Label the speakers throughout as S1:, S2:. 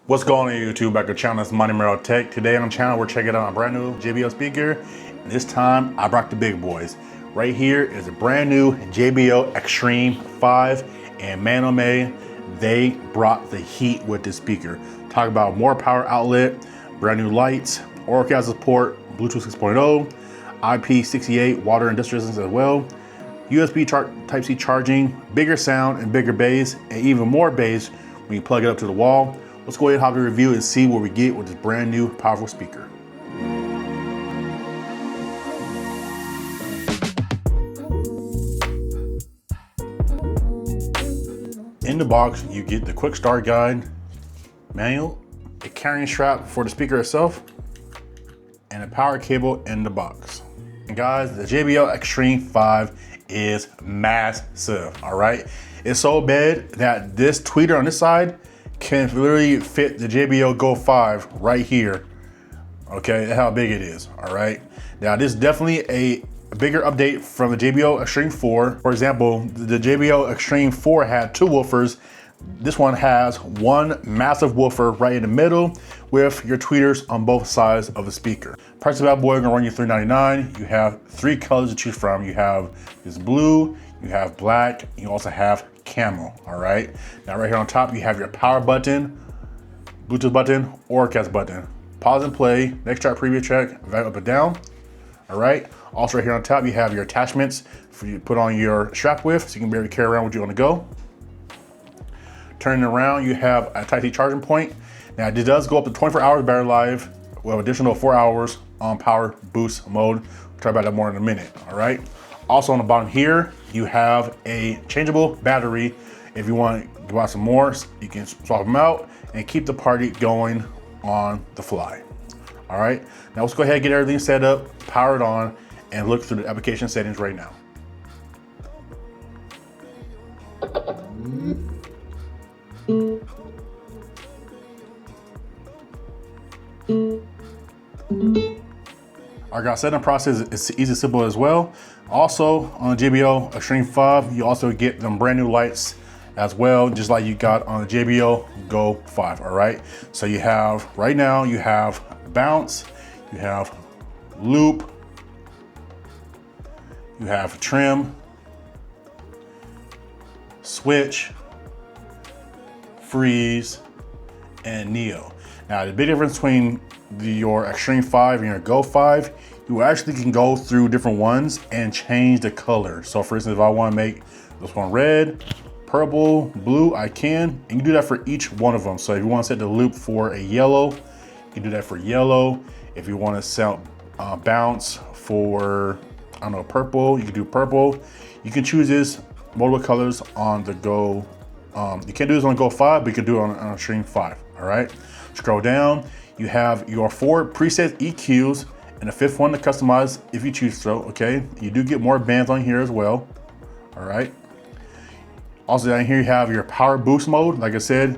S1: What's going on YouTube? Back to the channel, it's MoneyMarrowTech. Today on the channel, we're checking out a brand new JBL speaker. And this time, I brought the big boys. Right here is a brand new JBL Xtreme 5. And man oh man, they brought the heat with this speaker. Talk about more power outlet, brand new lights, Auracast support, Bluetooth 6.0, IP68 water and dust resistance as well, USB Type-C charging, bigger sound and bigger bass, and even more bass when you plug it up to the wall. Let's go ahead and hop the review and see what we get with this brand new powerful speaker. In the box, you get the quick start guide, manual, a carrying strap for the speaker itself, and a power cable in the box. And guys, the JBL Xtreme 5 is massive, all right? It's so big that this tweeter on this side can literally fit the JBL Go 5 right here. Okay, that's how big it is, all right? Now, this is definitely a bigger update from the JBL Xtreme 4. For example, the JBL Xtreme 4 had two woofers. This one has one massive woofer right in the middle with your tweeters on both sides of the speaker. Price of that boy gonna run you $399. You have three colors to choose from. You have this blue, you have black, you also have camel, all right? Now right here on top, you have your power button, Bluetooth button, Auracast button. Pause and play, next track, previous track, volume up and down, all right? Also right here on top, you have your attachments for you to put on your strap with, so you can be able to carry around with you on the go. Turning around, you have a Type-C charging point. Now this does go up to 24 hours battery life with additional 4 hours on power boost mode. We'll talk about that more in a minute, all right? Also on the bottom here, you have a changeable battery. If you want to buy some more, you can swap them out and keep the party going on the fly. All right, now let's go ahead and get everything set up, powered on, and look through the application settings right now. Our guys, setting process is easy, simple as well. Also on the JBL Xtreme 5, you also get them brand new lights as well, just like you got on the JBL Go 5, all right? So you have, right now, you have bounce, you have loop, you have trim, switch, freeze, and neo. Now the big difference between your Xtreme 5 and your Go 5, you actually can go through different ones and change the color. So for instance, if I want to make this one red, purple, blue, I can, and you do that for each one of them. So if you want to set the loop for a yellow, you can do that for yellow. If you want to set bounce for, I don't know, purple, you can do purple. You can choose this multiple colors on the Go. You can't do this on the Go 5, but you can do it on Xtreme 5, all right? Scroll down, you have your 4 preset EQs and a 5th one to customize if you choose so, okay? You do get more bands on here as well, all right? Also down here you have your power boost mode. Like I said,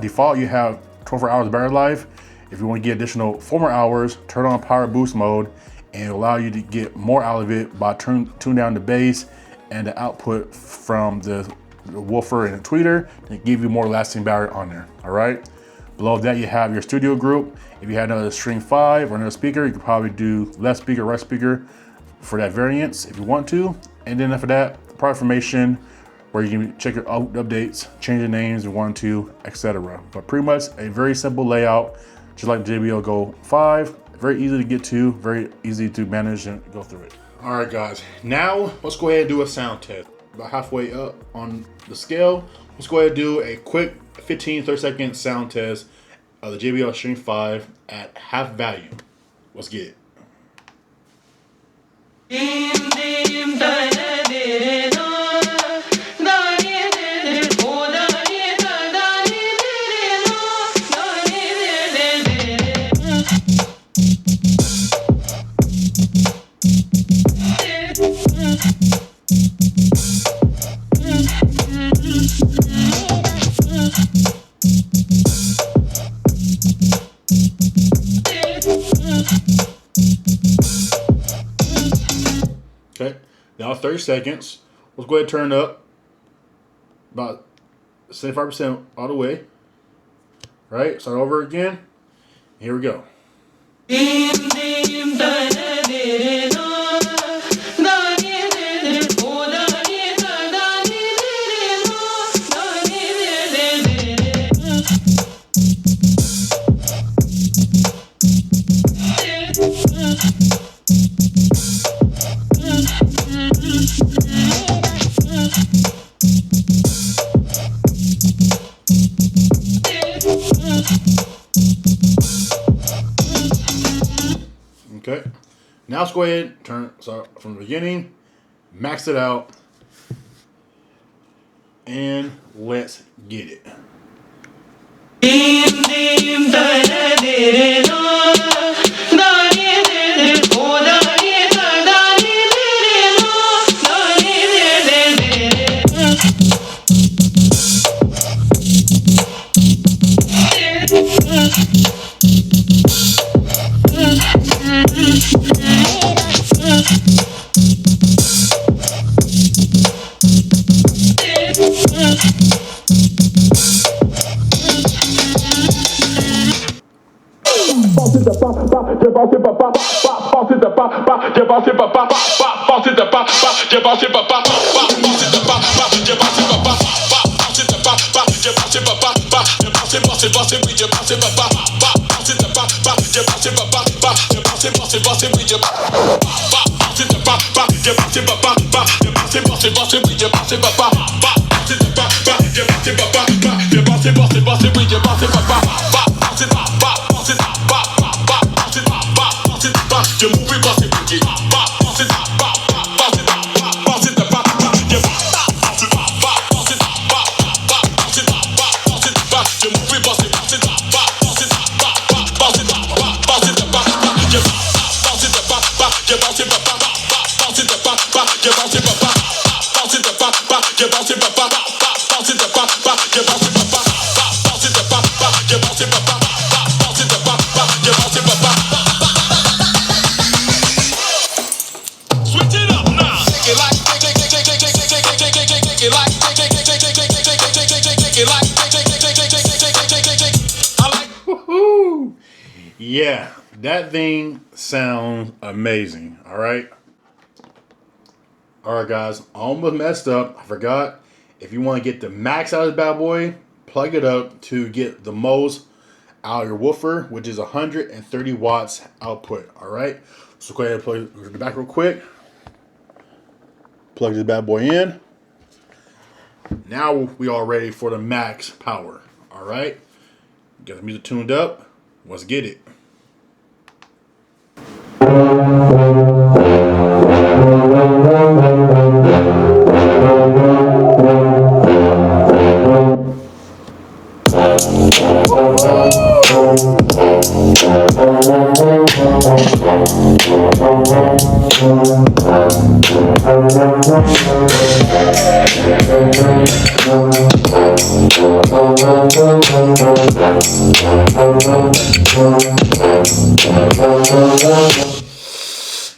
S1: default you have 24 hours battery life. If you want to get additional 4 more hours, turn on power boost mode and it'll allow you to get more out of it by tune down the bass and the output from the woofer and the tweeter to give you more lasting battery on there, all right? Below that, you have your studio group. If you had another Xtreme 5 or another speaker, you could probably do left speaker, right speaker for that variance if you want to. And then after that, product information, where you can check your updates, change the names if you want to, etc. But pretty much a very simple layout, just like the JBL Go 5. Very easy to get to, very easy to manage and go through it. All right, guys, now let's go ahead and do a sound test. About halfway up on the scale, let's go ahead and do a quick 15-30 second sound test of the JBL Xtreme 5 at half volume. Let's get it. Okay, now 30 seconds. Let's go ahead and turn it up about 75% all the way. right? Start over again. Here we go. Okay, now let's go ahead and start from the beginning, max it out, and let's get it. Yeah, that thing sounds amazing. All right. All right, guys. I almost messed up. I forgot. If you want to get the max out of this bad boy, plug it up to get the most out of your woofer, which is 130 watts output. All right. So go ahead and plug it back real quick. Plug this bad boy in. Now we are ready for the max power. All right. Get the music tuned up. Let's get it.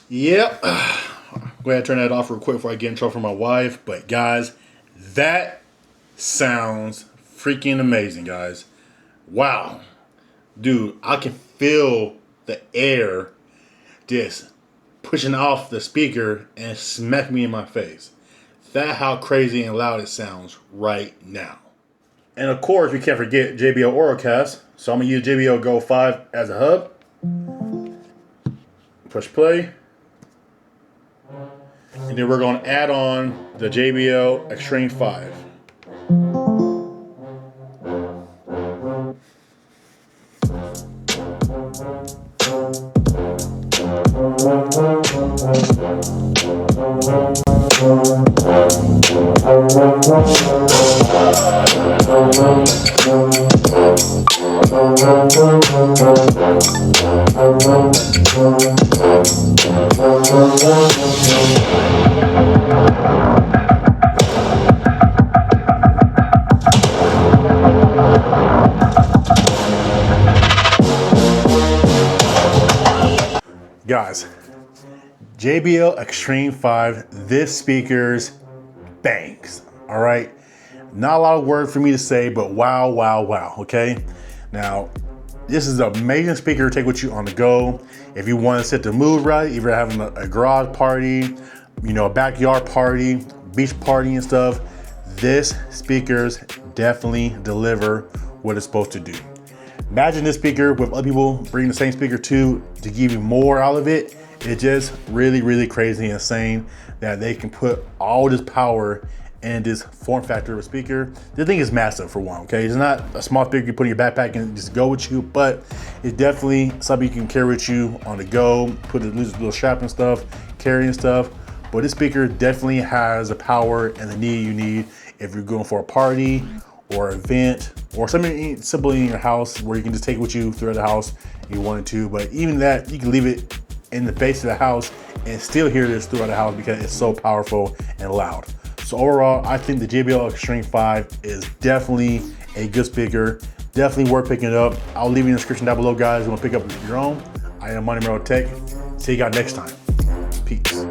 S1: Yep. Go ahead and turn that off real quick before I get in trouble for my wife. But guys, that sounds freaking amazing, guys. Wow. Dude, I can feel the air just pushing off the speaker and smack me in my face. That's how crazy and loud it sounds right now. And of course, we can't forget JBL Auracast. So I'm going to use JBL Go 5 as a hub. Push play. And then we're going to add on the JBL Xtreme 5. Guys, JBL Xtreme 5, this speaker's bangs, all right? Not a lot of words for me to say, but wow, wow, wow, okay? Now, this is an amazing speaker to take with you on the go. If you want to set the mood right, if you're having a garage party, you know, a backyard party, beach party and stuff, this speakers definitely deliver what it's supposed to do. Imagine this speaker with other people bringing the same speaker to give you more out of it. It's just really, really crazy and insane that they can put all this power in this form factor of a speaker. The thing is massive for one, okay? It's not a small speaker you put in your backpack and just go with you, but it's definitely something you can carry with you on the go, put a little strap and stuff, carrying stuff. But this speaker definitely has the power and the need you need if you're going for a party or an event or something simple in your house where you can just take it with you throughout the house if you wanted to. But even that, you can leave it in the base of the house and still hear this throughout the house because it's so powerful and loud. So overall, I think the JBL Xtreme 5 is definitely a good speaker, definitely worth picking it up. I'll leave you in the description down below, guys. If you want to pick up your own, I am MoneyMarrowTech. See you guys next time. Peace.